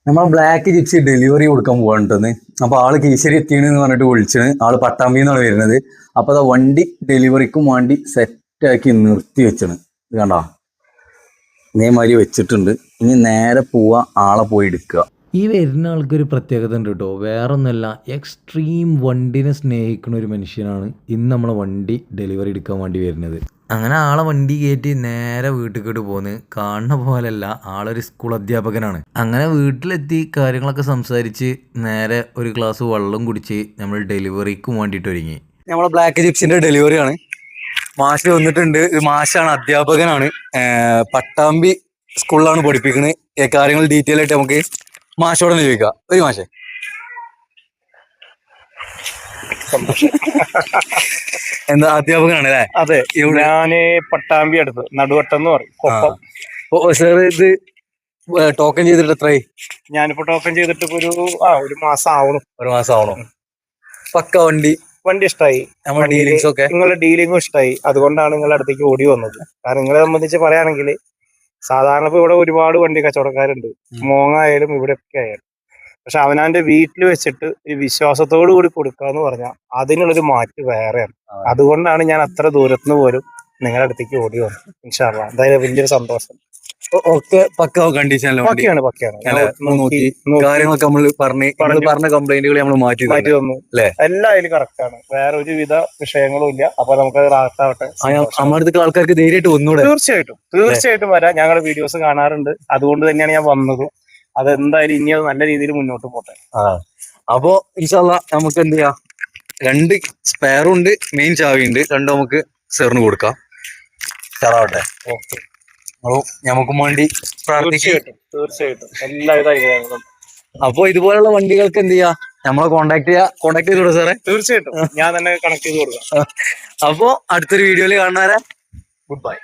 നമ്മൾ black gypsy delivery കൊടുക്കാൻ പോകാണ്ടെന്ന്. അപ്പൊ ആള് കീശ്ശേരി എത്തിയെന്ന് പറഞ്ഞിട്ട് വിളിച്ചാണ്. ആള് പട്ടാമ്പിന്നാണ് വരുന്നത്. അപ്പൊ അതാ വണ്ടി ഡെലിവറിക്കും വേണ്ടി സെറ്റാക്കി നിർത്തി വെച്ചാണ്. ഇത് കണ്ടാ, ഇതേമാതിരി വെച്ചിട്ടുണ്ട്. ഇനി നേരെ പോവാ, ആളെ പോയി എടുക്കുക. ഈ വരുന്ന ആൾക്കൊരു പ്രത്യേകത ഉണ്ട് കേട്ടോ. വേറൊന്നുമല്ല, എക്സ്ട്രീം വണ്ടിനെ സ്നേഹിക്കുന്ന ഒരു മനുഷ്യനാണ് ഇന്ന് നമ്മളെ വണ്ടി ഡെലിവറി എടുക്കാൻ വേണ്ടി വരുന്നത്. അങ്ങനെ ആളെ വണ്ടി കയറ്റി നേരെ വീട്ടിലോട്ട് പോന്ന്. കാണുന്ന പോലെയല്ല, ആളൊരു സ്കൂൾ അധ്യാപകനാണ്. അങ്ങനെ വീട്ടിലെത്തി കാര്യങ്ങളൊക്കെ സംസാരിച്ച് നേരെ ഒരു ഗ്ലാസ് വെള്ളം കുടിച്ച് നമ്മൾ ഡെലിവറിക്ക് വേണ്ടിയിട്ട് ഒരുങ്ങി. നമ്മളെ ബ്ലാക്ക് ജിപ്സിന്റെ ഡെലിവറിയാണ്. മാഷ് വന്നിട്ടുണ്ട്. മാഷാണ്, അധ്യാപകനാണ്. പട്ടാമ്പി സ്കൂളിലാണ് പഠിപ്പിക്കുന്നത്. കാര്യങ്ങൾ ഡീറ്റെയിൽ ആയിട്ട് നമുക്ക് മാഷോടെ ചോദിക്കാം. ഒരു മാഷേ, എന്താ അധ്യാപകനാണ് അല്ലേ? അതെ, ഞാന് പട്ടാമ്പി അടുത്ത് നടുവട്ടം എന്ന് പറയും, കൊപ്പം. സാർ ഇത് ടോക്കൺ ചെയ്തിട്ട് എത്രയായി? ഞാനിപ്പോ ടോക്കൺ ചെയ്തിട്ട് ഒരു മാസം ആവണം. ഒരു മാസം ആവണം. പക്ക വണ്ടി ഇഷ്ടമായി. നമ്മുടെ ഡീലിങ്സ് ഒക്കെ, നിങ്ങളുടെ ഡീലിംഗും ഇഷ്ടമായി. അതുകൊണ്ടാണ് നിങ്ങളുടെ അടുത്തേക്ക് ഓടി വന്നത്. കാരണം നിങ്ങളെ സംബന്ധിച്ച് പറയുകയാണെങ്കിൽ സാധാരണ ഇപ്പൊ ഇവിടെ ഒരുപാട് വണ്ടി കച്ചവടക്കാരുണ്ട്, മോങ്ങായാലും ഇവിടെ ഒക്കെ ആയാലും. പക്ഷെ അവനാന്റെ വീട്ടിൽ വെച്ചിട്ട് ഈ വിശ്വാസത്തോടു കൂടി കൊടുക്കാന്ന് പറഞ്ഞാൽ അതിനുള്ളൊരു മാറ്റ് വേറെയാണ്. അതുകൊണ്ടാണ് ഞാൻ അത്ര ദൂരത്തുനിന്ന് പോലും നിങ്ങളുടെ അടുത്തേക്ക് ഓടി വന്നത്. ഇൻഷാ അല്ലാഹ് എന്തായാലും വലിയൊരു സന്തോഷം. ഒക്കെ പക്ക കണ്ടീഷനിലാണ്. കാര്യങ്ങളൊക്കെ നമ്മൾ പറഞ്ഞ കംപ്ലൈന്റുകൾ നമ്മൾ മാറ്റി തന്നു. എല്ലാം അതിൽ കറക്റ്റ് ആണ്. വേറെ ഒരുവിധ വിഷയങ്ങളും ഇല്ല. അപ്പൊ നമുക്ക് റാഹത്താവട്ടെ. നമ്മുടെ ആൾക്കാർക്ക് ധൈര്യമായിട്ട് വന്നൂടെ? തീർച്ചയായിട്ടും വരാം. ഞങ്ങളുടെ വീഡിയോസ് കാണാറുണ്ട്. അതുകൊണ്ട് തന്നെയാണ് ഞാൻ വന്നത്. അതെന്തായാലും ഇനി അത് നല്ല രീതിയിൽ മുന്നോട്ട് പോട്ടെ. അപ്പോ ഇൻഷാ അല്ലാഹ് നമുക്ക് എന്ത് ചെയ്യാം, 2 സ്പെയറും ഉണ്ട്, മെയിൻ ചാവിയുണ്ട്. രണ്ടും നമുക്ക് സാറിന് കൊടുക്കാം. സാറാവട്ടെ. ഓക്കെ, നമുക്കും വേണ്ടി തീർച്ചയായിട്ടും എല്ലാവിധ. അപ്പൊ ഇതുപോലുള്ള വണ്ടികൾക്ക് എന്ത് ചെയ്യാ, നമ്മളെ കോണ്ടാക്ട് ചെയ്തോളൂ സാറേ. തീർച്ചയായിട്ടും ഞാൻ തന്നെ കണക്ട് ചെയ്ത് കൊടുക്കാം. അപ്പോ അടുത്തൊരു വീഡിയോയിൽ കാണുന്നവരെ ഗുഡ് ബൈ.